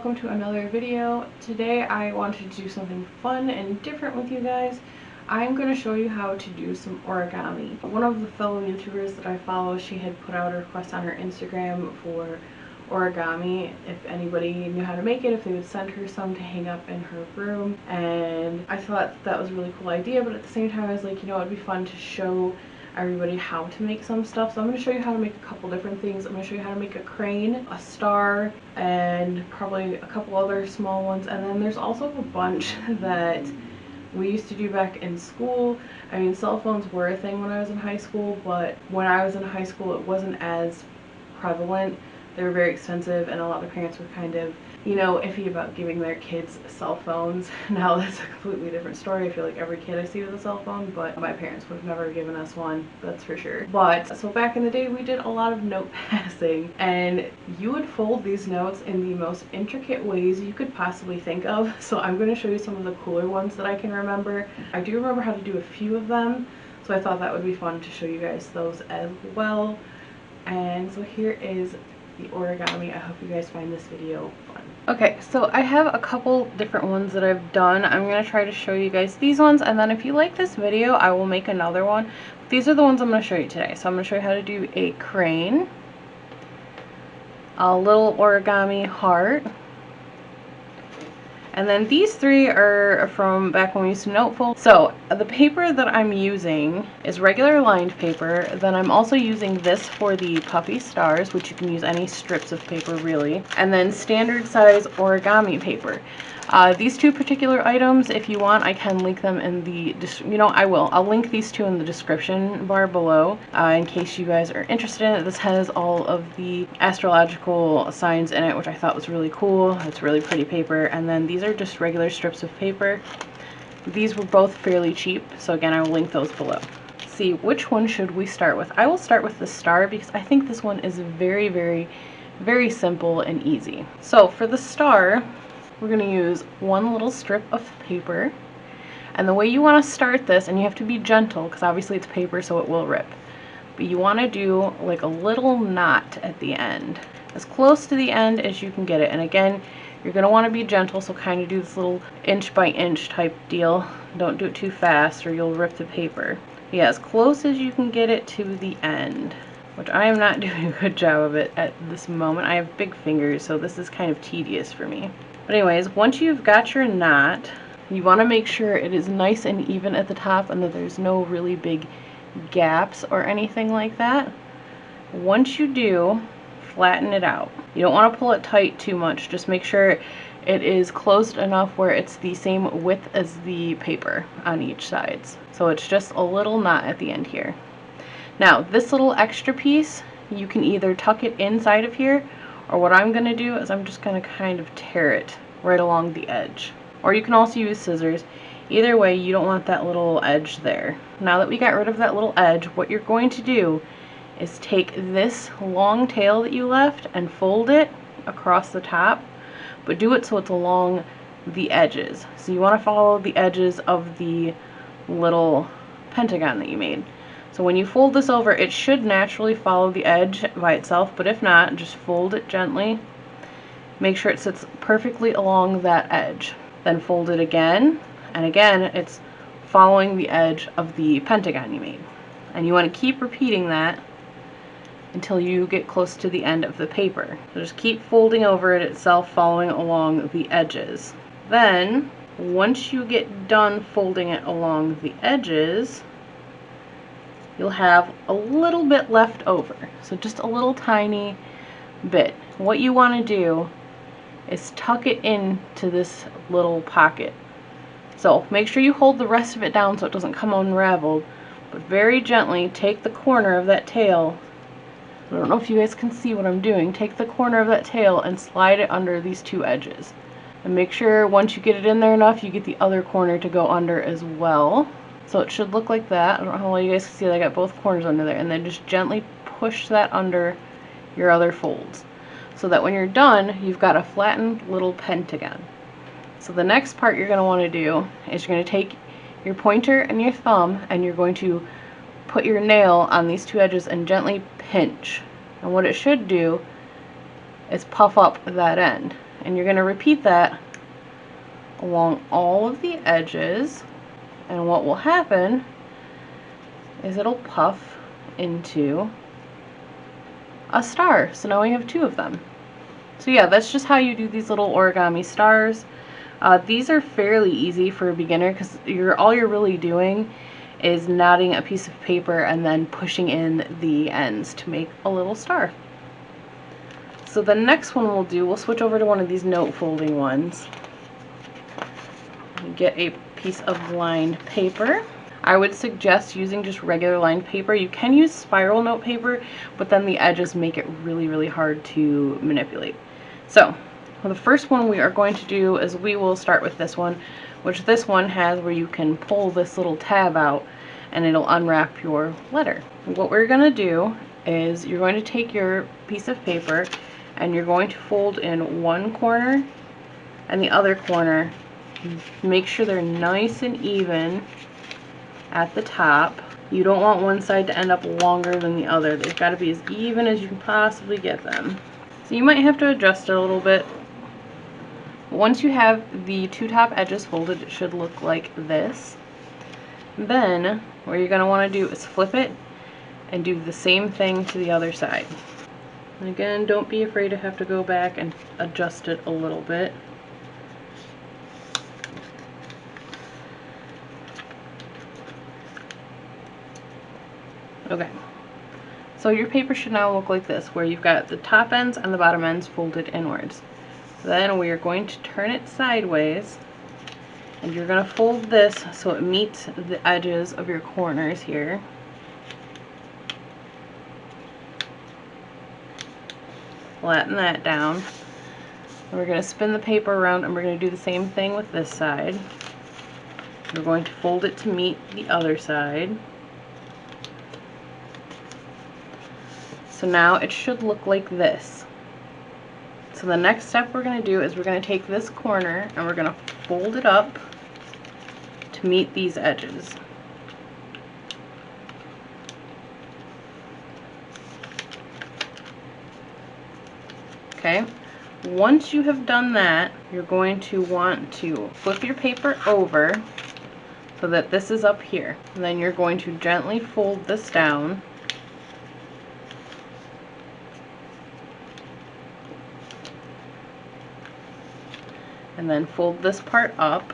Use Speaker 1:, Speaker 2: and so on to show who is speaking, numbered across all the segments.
Speaker 1: welcome to another video. Today I wanted to do something fun and different with you guys. I'm going to show you how to do some origami. One of the fellow YouTubers that I follow, she had put out a request on her Instagram for origami, if anybody knew how to make it, if they would send her some to hang up in her room, and I thought that was a really cool idea, but at the same time I was like, you know, it'd be fun to show everybody how to make some stuff. So I'm going to show you how to make a couple different things. I'm going to show you how to make a crane, a star, and probably a couple other small ones, and then there's also a bunch that we used to do back in school. I mean, cell phones were a thing when I was in high school, but when I was in high school it wasn't as prevalent. They were very expensive, and a lot of parents were kind of, you know, iffy about giving their kids cell phones. Now that's a completely different story. I feel like every kid I see with a cell phone, but my parents would have never given us one, that's for sure. But so back in the day we did a lot of note passing, and you would fold these notes in the most intricate ways you could possibly think of. So I'm going to show you some of the cooler ones that I can remember. I do remember how to do a few of them, so I thought that would be fun to show you guys those as well. And so here is the origami. I hope you guys find this video fun. Okay, so I have a couple different ones that I've done. I'm going to try to show you guys these ones, and then if you like this video I will make another one. These are the ones I'm going to show you today. So I'm going to show you how to do a crane, a little origami heart, and then these three are from back when we used to note fold. So the paper that I'm using is regular lined paper. Then I'm also using this for the puffy stars, which you can use any strips of paper really. And then standard size origami paper. These two particular items, if you want, I can link them in the, I'll link these two in the description bar below in case you guys are interested in it. This has all of the astrological signs in it, which I thought was really cool. It's really pretty paper. And then these are just regular strips of paper. These were both fairly cheap, so again, I will link those below. Let's see, which one should we start with? I will start with the star because I think this one is very, very, very simple and easy. So for the star, we're going to use one little strip of paper, and the way you want to start this, and you have to be gentle because obviously it's paper so it will rip, but you want to do like a little knot at the end, as close to the end as you can get it. And again, you're going to want to be gentle, so kind of do this little inch by inch type deal. Don't do it too fast or you'll rip the paper. Yeah, as close as you can get it to the end, which I am not doing a good job of it at this moment. I have big fingers, so this is kind of tedious for me. But anyways, once you've got your knot, you want to make sure it is nice and even at the top and that there's no really big gaps or anything like that. Once you do, flatten it out. You don't want to pull it tight too much. Just make sure it is closed enough where it's the same width as the paper on each side. So it's just a little knot at the end here. Now, this little extra piece, you can either tuck it inside of here, or what I'm going to do is I'm just going to kind of tear it right along the edge. Or you can also use scissors. Either way, you don't want that little edge there. Now that we got rid of that little edge, what you're going to do is take this long tail that you left and fold it across the top, but do it so it's along the edges. So you want to follow the edges of the little pentagon that you made. So when you fold this over, it should naturally follow the edge by itself, but if not, just fold it gently. Make sure it sits perfectly along that edge. Then fold it again, and again, it's following the edge of the pentagon you made. And you want to keep repeating that until you get close to the end of the paper. So just keep folding over it itself, following along the edges. Then, once you get done folding it along the edges, you'll have a little bit left over. So just a little tiny bit. What you want to do is tuck it into this little pocket. So make sure you hold the rest of it down so it doesn't come unraveled, but very gently take the corner of that tail. I don't know if you guys can see what I'm doing. Take the corner of that tail and slide it under these two edges. And make sure once you get it in there enough, you get the other corner to go under as well. So it should look like that. I don't know how well you guys can see that I got both corners under there. And then just gently push that under your other folds, so that when you're done, you've got a flattened little pentagon. So the next part you're going to want to do is you're going to take your pointer and your thumb, and you're going to put your nail on these two edges and gently pinch. And what it should do is puff up that end. and you're going to repeat that along all of the edges, and what will happen is it'll puff into a star. So now we have 2 of them. So yeah, that's just how you do these little origami stars. These are fairly easy for a beginner because all you're really doing is knotting a piece of paper and then pushing in the ends to make a little star. So the next one we'll switch over to one of these note folding ones. Get a piece of lined paper. I would suggest using just regular lined paper. You can use spiral note paper, but then the edges make it really, really hard to manipulate. So the first one we are going to do is we will start with this one, which this one has where you can pull this little tab out and it'll unwrap your letter. What we're going to do is you're going to take your piece of paper and you're going to fold in one corner and the other corner. Make sure they're nice and even at the top. You don't want one side to end up longer than the other. They've got to be as even as you can possibly get them. So you might have to adjust it a little bit. Once you have the 2 top edges folded, it should look like this. Then what you're going to want to do is flip it and do the same thing to the other side. And again, don't be afraid to have to go back and adjust it a little bit. Okay, so your paper should now look like this, where you've got the top ends and the bottom ends folded inwards. Then we are going to turn it sideways, and you're going to fold this so it meets the edges of your corners here. Flatten that down. And we're going to spin the paper around, and we're going to do the same thing with this side. We're going to fold it to meet the other side. So now it should look like this. So the next step we're going to do is we're going to take this corner and we're going to fold it up to meet these edges. Okay, once you have done that, you're going to want to flip your paper over so that this is up here. And then you're going to gently fold this down. And then fold this part up,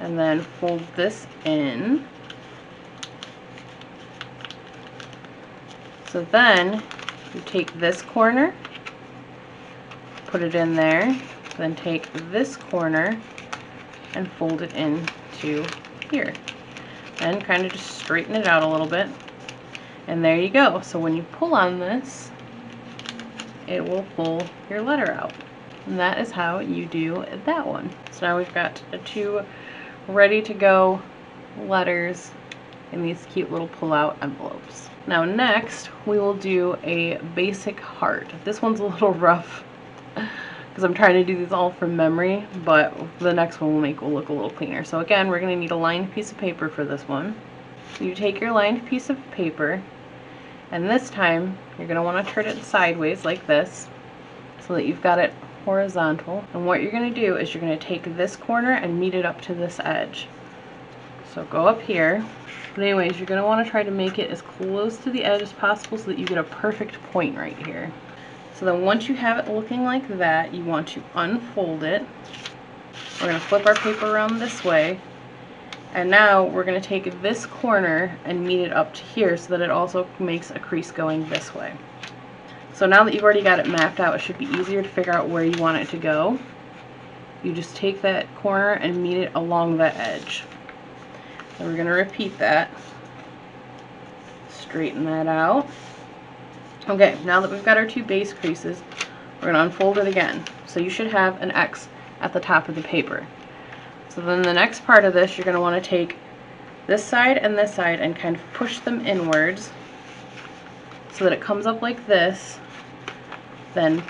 Speaker 1: and then fold this in. So then you take this corner, put it in there, then take this corner and fold it into here. And kind of just straighten it out a little bit. And there you go. So when you pull on this, it will pull your letter out. And that is how you do that one. So now we've got 2 ready to go letters in these cute little pull-out envelopes. Now next we will do a basic heart. This one's a little rough because I'm trying to do these all from memory, but the next one will look a little cleaner. So again, we're going to need a lined piece of paper for this one. So you take your lined piece of paper, and this time you're going to want to turn it sideways like this so that you've got it horizontal. And what you're going to do is you're going to take this corner and meet it up to this edge. So go up here. But anyways, you're going to want to try to make it as close to the edge as possible so that you get a perfect point right here. So then once you have it looking like that, you want to unfold it. We're going to flip our paper around this way. And now we're going to take this corner and meet it up to here so that it also makes a crease going this way. So now that you've already got it mapped out, it should be easier to figure out where you want it to go. You just take that corner and meet it along that edge. And we're going to repeat that. Straighten that out. Okay, now that we've got our 2 base creases, we're going to unfold it again. So you should have an X at the top of the paper. So then the next part of this, you're going to want to take this side and kind of push them inwards so that it comes up like this. Then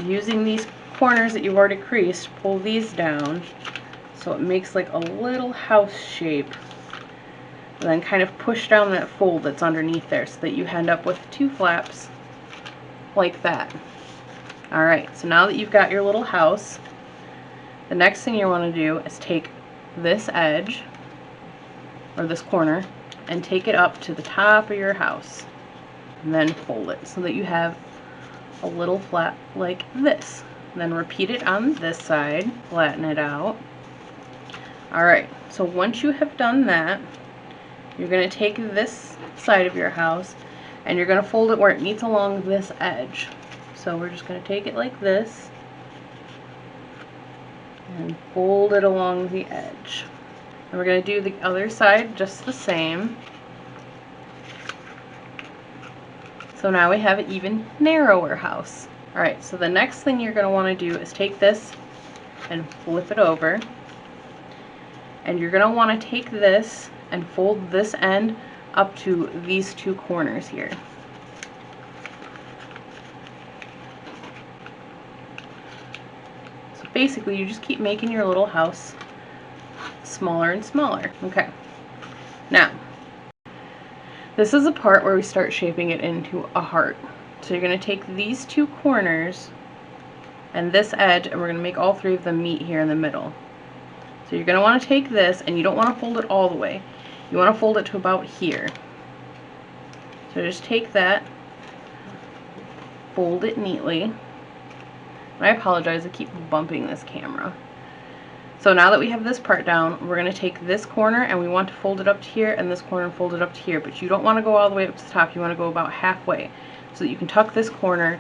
Speaker 1: using these corners that you've already creased, pull these down so it makes like a little house shape. And then kind of push down that fold that's underneath there so that you end up with 2 flaps like that. Alright, so now that you've got your little house, the next thing you want to do is take this edge, or this corner, and take it up to the top of your house. And then fold it so that you have a little flap like this. And then repeat it on this side, flatten it out. Alright, so once you have done that, you're going to take this side of your house and you're going to fold it where it meets along this edge. So we're just going to take it like this and fold it along the edge. And we're going to do the other side just the same. So now we have an even narrower house. Alright, so the next thing you're going to want to do is take this and flip it over. And you're going to want to take this and fold this end up to these two corners here. So basically you just keep making your little house smaller and smaller. Okay. Now, this is a part where we start shaping it into a heart. So you're going to take these two corners and this edge, and we're going to make all three of them meet here in the middle. So you're going to want to take this, and you don't want to fold it all the way. You want to fold it to about here. So just take that, fold it neatly. And I apologize, I keep bumping this camera. So now that we have this part down, we're going to take this corner and we want to fold it up to here, and this corner and fold it up to here. But you don't want to go all the way up to the top, you want to go about halfway so that you can tuck this corner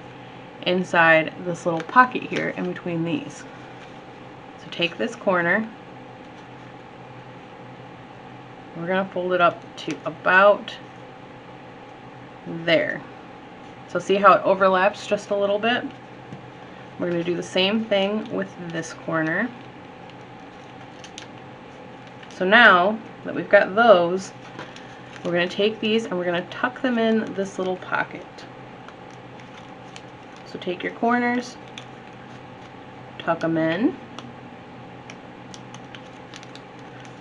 Speaker 1: inside this little pocket here in between these. So take this corner, we're going to fold it up to about there. So see how it overlaps just a little bit? We're going to do the same thing with this corner. So now that we've got those, we're going to take these and we're going to tuck them in this little pocket. So take your corners, tuck them in.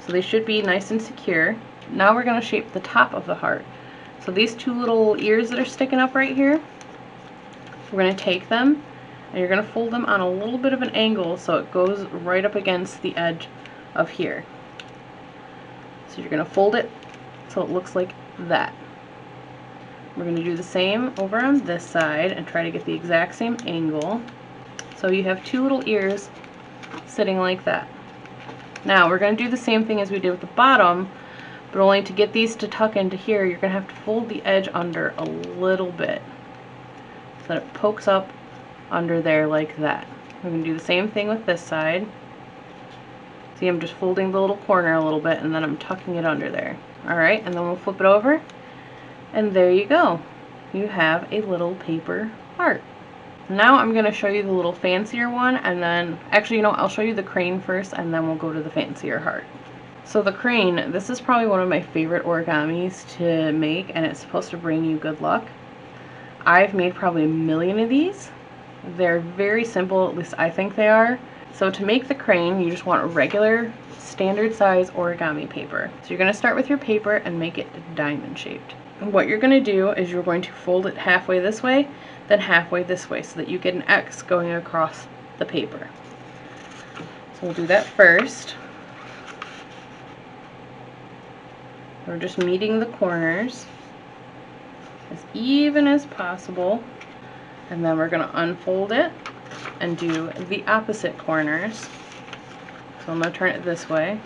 Speaker 1: So they should be nice and secure. Now we're going to shape the top of the heart. So these two little ears that are sticking up right here, we're going to take them and you're going to fold them on a little bit of an angle so it goes right up against the edge of here. So you're going to fold it so it looks like that. We're going to do the same over on this side and try to get the exact same angle. So you have two little ears sitting like that. Now we're going to do the same thing as we did with the bottom, but only to get these to tuck into here, you're going to have to fold the edge under a little bit so that it pokes up under there like that. We're going to do the same thing with this side. See, I'm just folding the little corner a little bit and then I'm tucking it under there. Alright, and then we'll flip it over. And there you go. You have a little paper heart. Now I'm going to show you the little fancier one, and then, actually, you know, I'll show you the crane first and then we'll go to the fancier heart. So the crane, this is probably one of my favorite origamis to make, and it's supposed to bring you good luck. I've made probably a million of these. They're very simple, at least I think they are. So to make the crane, you just want regular, standard size origami paper. So you're going to start with your paper and make it diamond shaped. And what you're going to do is you're going to fold it halfway this way, then halfway this way, so that you get an X going across the paper. So we'll do that first. We're just meeting the corners as even as possible, and then we're going to unfold it and do the opposite corners. So I'm going to turn it this way,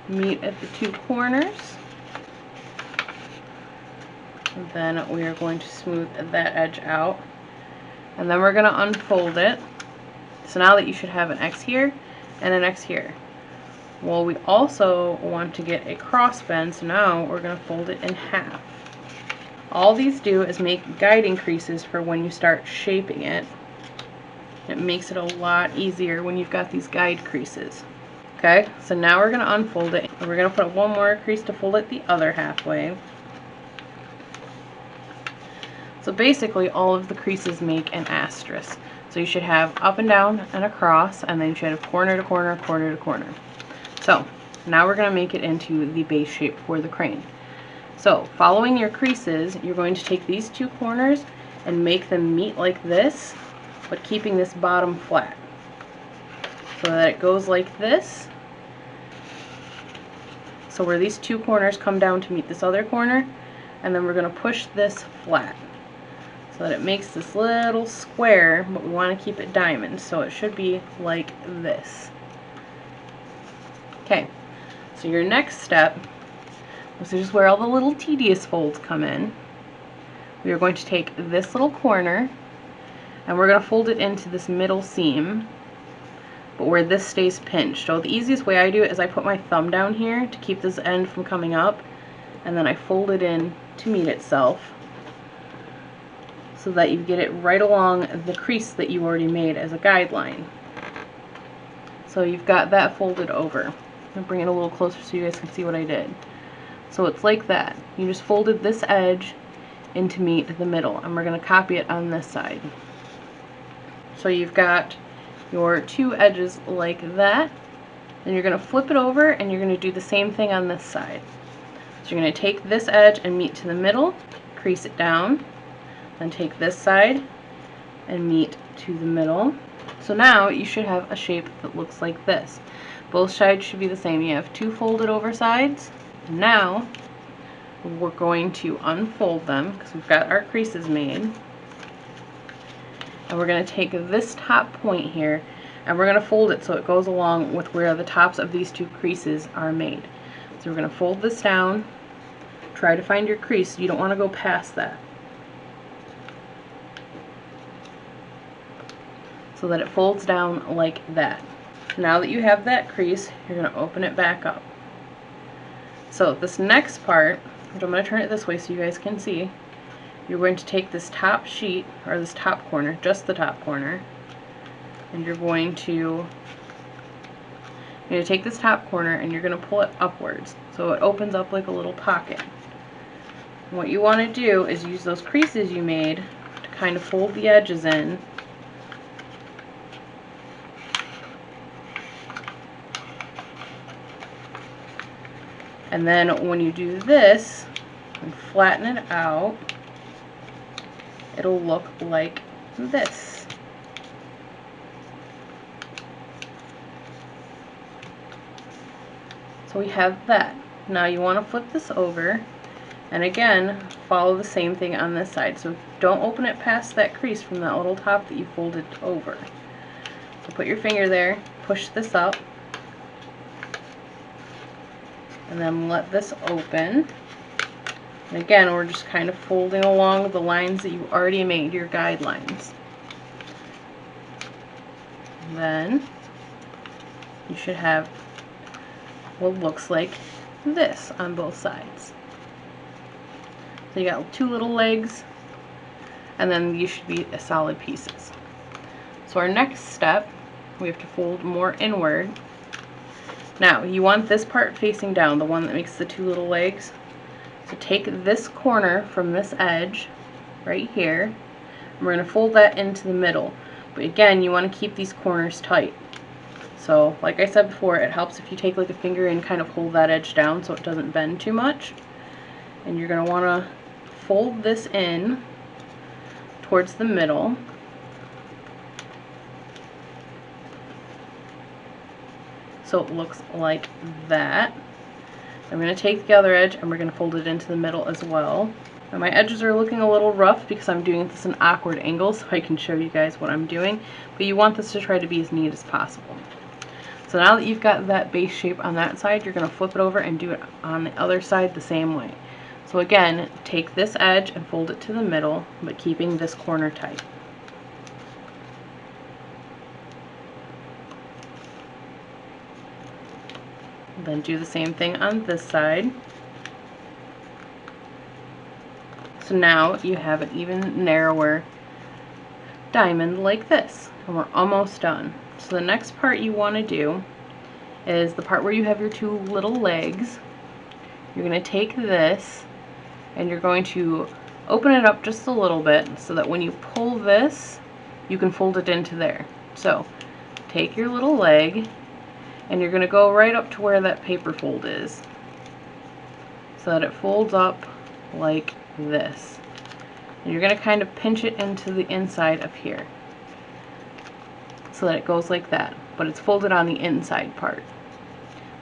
Speaker 1: meet at the two corners, and then we are going to smooth that edge out, and then we're going to unfold it. So now that you should have an X here and an X here. Well, we also want to get a cross bend, so now we're going to fold it in half. All these do is make guiding creases for when you start shaping it. It makes it a lot easier when you've got these guide creases. Okay, so now we're going to unfold it. We're going to put one more crease to fold it the other halfway. So basically all of the creases make an asterisk. So you should have up and down and across, and then you should have corner to corner, corner to corner. So now we're going to make it into the base shape for the crane. So following your creases, you're going to take these two corners and make them meet like this, but keeping this bottom flat. So that it goes like this. So where these two corners come down to meet this other corner, and then we're going to push this flat so that it makes this little square, but we want to keep it diamond, so it should be like this. Okay, so your next step, this is where all the little tedious folds come in. We are going to take this little corner and we're going to fold it into this middle seam, but where this stays pinched. So the easiest way I do it is I put my thumb down here to keep this end from coming up, and then I fold it in to meet itself so that you get it right along the crease that you already made as a guideline. So you've got that folded over. I'll bring it a little closer so you guys can see what I did. So it's like that. You just folded this edge in to meet the middle, and we're going to copy it on this side. So you've got your two edges like that, then you're going to flip it over and you're going to do the same thing on this side. So you're going to take this edge and meet to the middle, crease it down, then take this side and meet to the middle. So now you should have a shape that looks like this. Both sides should be the same. You have two folded over sides. And now we're going to unfold them because we've got our creases made. And we're going to take this top point here and we're going to fold it so it goes along with where the tops of these two creases are made. So we're going to fold this down, try to find your crease. You don't want to go past that, so that it folds down like that. Now that you have that crease, you're going to open it back up. So this next part, which I'm going to turn it this way so you guys can see, you're going to take this top sheet, or this top corner, just the top corner, and you're going to take this top corner and you're going to pull it upwards so it opens up like a little pocket. And what you want to do is use those creases you made to kind of fold the edges in. And then when you do this and flatten it out, it'll look like this. So we have that. Now you want to flip this over and again follow the same thing on this side. So don't open it past that crease from that little top that you folded over. So put your finger there, push this up, and then let this open. And again, we're just kind of folding along the lines that you already made, your guidelines. Then you should have what looks like this on both sides. So you got two little legs, and then you should be solid pieces. So our next step, we have to fold more inward. Now you want this part facing down, the one that makes the two little legs. So take this corner from this edge right here, and we're going to fold that into the middle. But again, you want to keep these corners tight. So like I said before, it helps if you take like a finger and kind of hold that edge down so it doesn't bend too much. And you're going to want to fold this in towards the middle. So it looks like that. I'm going to take the other edge and we're going to fold it into the middle as well. Now my edges are looking a little rough because I'm doing this in awkward angles so I can show you guys what I'm doing, but you want this to try to be as neat as possible. So now that you've got that base shape on that side, you're going to flip it over and do it on the other side the same way. So again, take this edge and fold it to the middle, but keeping this corner tight. Then do the same thing on this side. So now you have an even narrower diamond like this, and we're almost done. So the next part you want to do is the part where you have your two little legs. You're going to take this and you're going to open it up just a little bit so that when you pull this, you can fold it into there. So take your little leg and you're going to go right up to where that paper fold is so that it folds up like this. And you're going to kind of pinch it into the inside of here so that it goes like that, but it's folded on the inside part.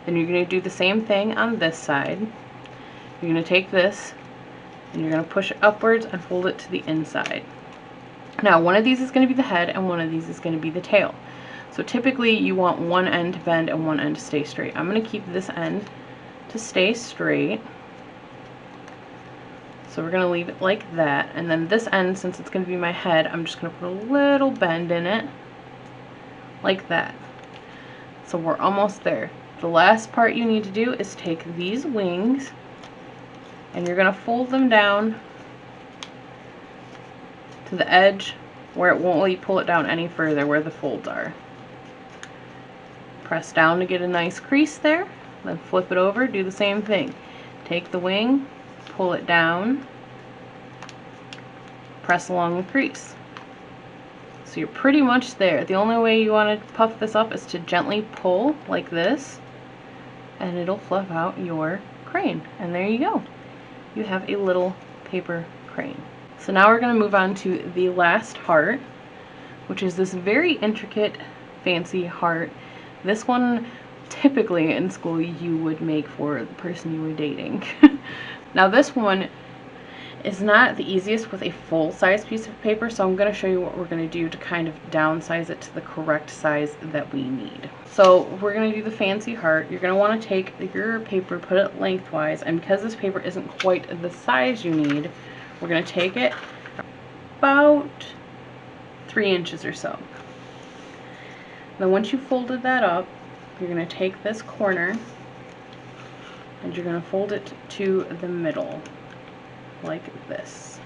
Speaker 1: Then you're going to do the same thing on this side. You're going to take this and you're going to push it upwards and fold it to the inside. Now, one of these is going to be the head and one of these is going to be the tail. So typically you want one end to bend and one end to stay straight. I'm going to keep this end to stay straight. So we're going to leave it like that. And then this end, since it's going to be my head, I'm just going to put a little bend in it. Like that. So we're almost there. The last part you need to do is take these wings and you're going to fold them down to the edge where it won't let you pull it down any further, where the folds are. Press down to get a nice crease there, then flip it over, do the same thing. Take the wing, pull it down, press along the crease. So you're pretty much there. The only way you want to puff this up is to gently pull like this, and it'll fluff out your crane. And there you go. You have a little paper crane. So now we're going to move on to the last heart, which is this very intricate, fancy heart. This one, typically in school, you would make for the person you were dating. Now this one is not the easiest with a full-size piece of paper, so I'm going to show you what we're going to do to kind of downsize it to the correct size that we need. So we're going to do the fancy heart. You're going to want to take your paper, put it lengthwise, and because this paper isn't quite the size you need, we're going to take it about 3 inches or so. Then once you've folded that up, you're going to take this corner and you're going to fold it to the middle like this.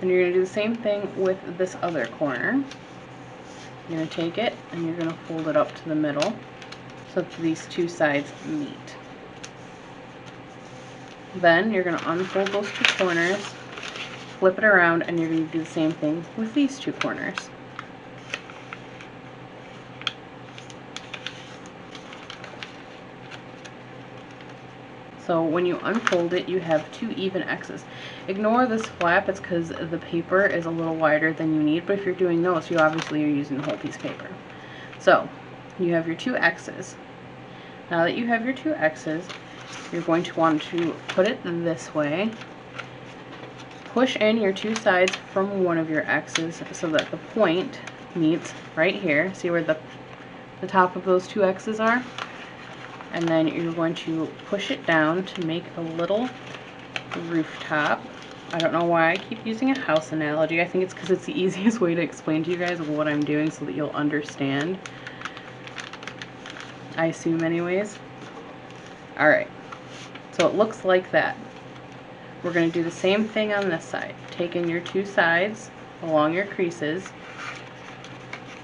Speaker 1: And you're going to do the same thing with this other corner. You're going to take it and you're going to fold it up to the middle so that these two sides meet. Then you're going to unfold those two corners, flip it around, and you're going to do the same thing with these two corners. So when you unfold it, you have 2 even X's. Ignore this flap, it's because the paper is a little wider than you need, but if you're doing those, you obviously are using the whole piece of paper. So you have your 2 X's. Now that you have your 2 X's, you're going to want to put it this way. Push in your 2 sides from one of your X's so that the point meets right here. See where the top of those 2 X's are? And then you're going to push it down to make a little rooftop. I don't know why I keep using a house analogy. I think it's because it's the easiest way to explain to you guys what I'm doing so that you'll understand. I assume anyways. Alright, so it looks like that. We're going to do the same thing on this side. Take in your 2 sides along your creases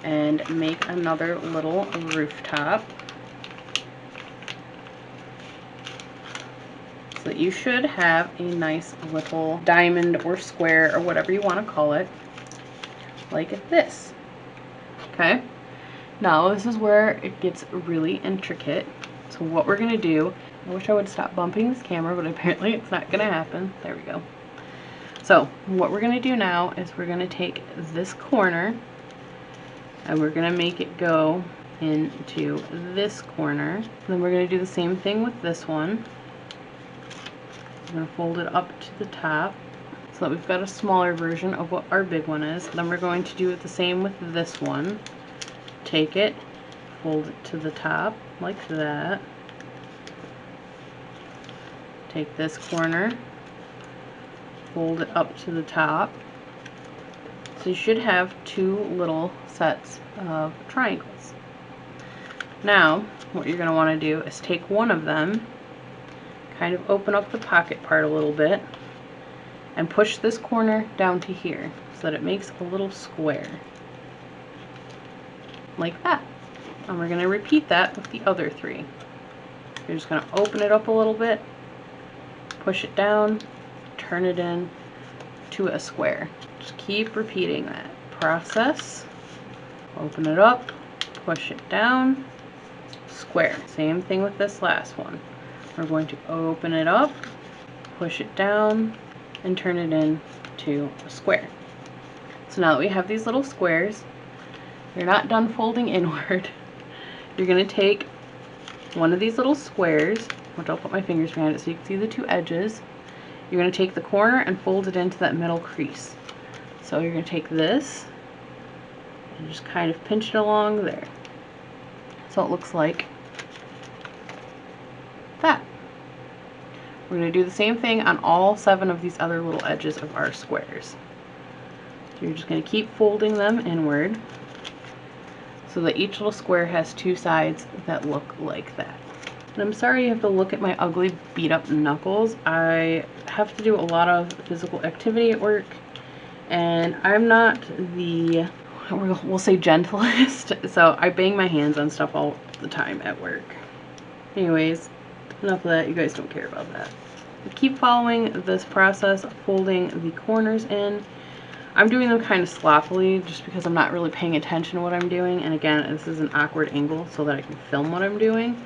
Speaker 1: and make another little rooftop. So that you should have a nice little diamond or square or whatever you want to call it, like this. Okay, now this is where it gets really intricate. So what we're going to do, I wish I would stop bumping this camera, but apparently it's not going to happen. There we go. So what we're going to do now is we're going to take this corner and we're going to make it go into this corner. Then we're going to do the same thing with this one. We're going to fold it up to the top so that we've got a smaller version of what our big one is. Then we're going to do it the same with this one. Take it, fold it to the top like that. Take this corner, fold it up to the top. So you should have 2 little sets of triangles. Now, what you're going to want to do is take one of them, kind of open up the pocket part a little bit, and push this corner down to here so that it makes a little square. Like that. And we're going to repeat that with the other 3. You're just going to open it up a little bit, push it down, turn it in to a square. Just keep repeating that process. Open it up, push it down, square. Same thing with this last one. We're going to open it up, push it down, and turn it in to a square. So now that we have these little squares, you're not done folding inward. You're going to take one of these little squares, which I'll put my fingers behind it so you can see the two edges. You're going to take the corner and fold it into that middle crease. So you're going to take this and just kind of pinch it along there. So it looks like that. We're going to do the same thing on all 7 of these other little edges of our squares. So you're just going to keep folding them inward so that each little square has 2 sides that look like that. And I'm sorry you have to look at my ugly beat up knuckles. I have to do a lot of physical activity at work, and I'm not the, we'll say, gentlest, so I bang my hands on stuff all the time at work. Anyways, enough of that, you guys don't care about that. Keep following this process of folding the corners in. I'm doing them kind of sloppily just because I'm not really paying attention to what I'm doing, and again, this is an awkward angle so that I can film what I'm doing.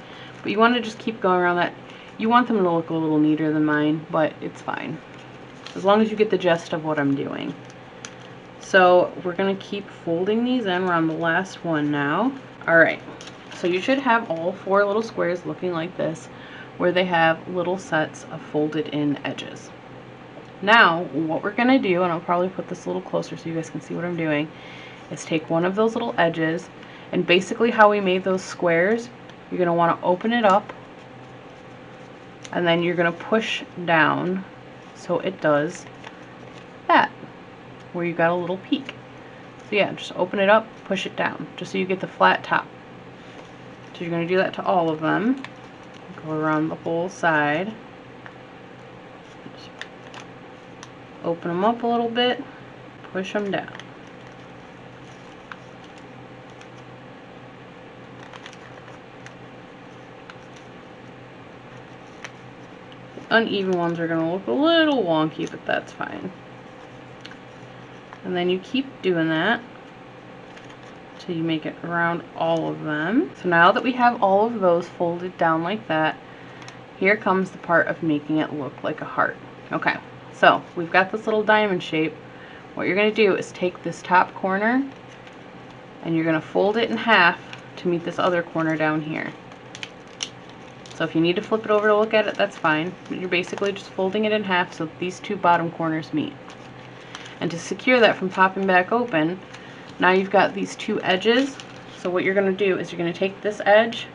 Speaker 1: But you want to just keep going around that. You want them to look a little neater than mine, but it's fine, as long as you get the gist of what I'm doing. So we're going to keep folding these in. We're on the last one now. Alright, so you should have all 4 little squares looking like this, where they have little sets of folded in edges. Now, what we're going to do, and I'll probably put this a little closer so you guys can see what I'm doing, is take one of those little edges, and basically how we made those squares, you're going to want to open it up, and then you're going to push down so it does that, where you got a little peak. So yeah, just open it up, push it down, just so you get the flat top. So you're going to do that to all of them. Go around the whole side. Just open them up a little bit, push them down. Uneven ones are going to look a little wonky, but that's fine. And then you keep doing that till you make it around all of them. So now that we have all of those folded down like that, here comes the part of making it look like a heart. Okay, so we've got this little diamond shape. What you're going to do is take this top corner and you're going to fold it in half to meet this other corner down here. So if you need to flip it over to look at it, that's fine. But you're basically just folding it in half so that these 2 bottom corners meet. And to secure that from popping back open, now you've got these 2 edges. So what you're going to do is you're going to take this edge,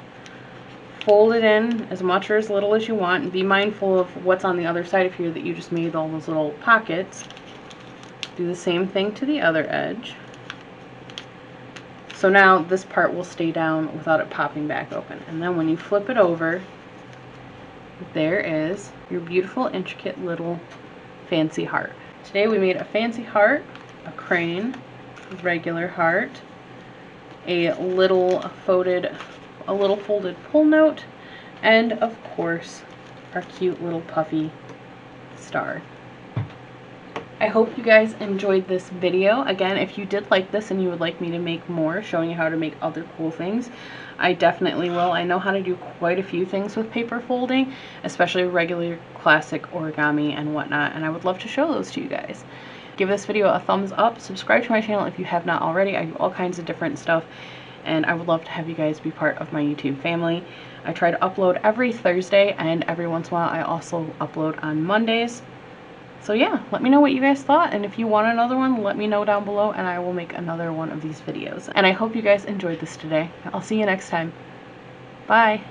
Speaker 1: fold it in as much or as little as you want, and be mindful of what's on the other side of here that you just made all those little pockets. Do the same thing to the other edge. So now this part will stay down without it popping back open. And then when you flip it over, there is your beautiful, intricate little fancy heart. Today we made a fancy heart, a crane, a regular heart, a little folded pull note, and of course our cute little puffy star. I hope you guys enjoyed this video. Again, if you did like this and you would like me to make more showing you how to make other cool things, I definitely will. I know how to do quite a few things with paper folding, especially regular classic origami and whatnot, and I would love to show those to you guys. Give this video a thumbs up, subscribe to my channel if you have not already. I do all kinds of different stuff, and I would love to have you guys be part of my YouTube family. I try to upload every Thursday, and every once in a while I also upload on Mondays. So yeah, let me know what you guys thought, and if you want another one, let me know down below and I will make another one of these videos. And I hope you guys enjoyed this today. I'll see you next time. Bye!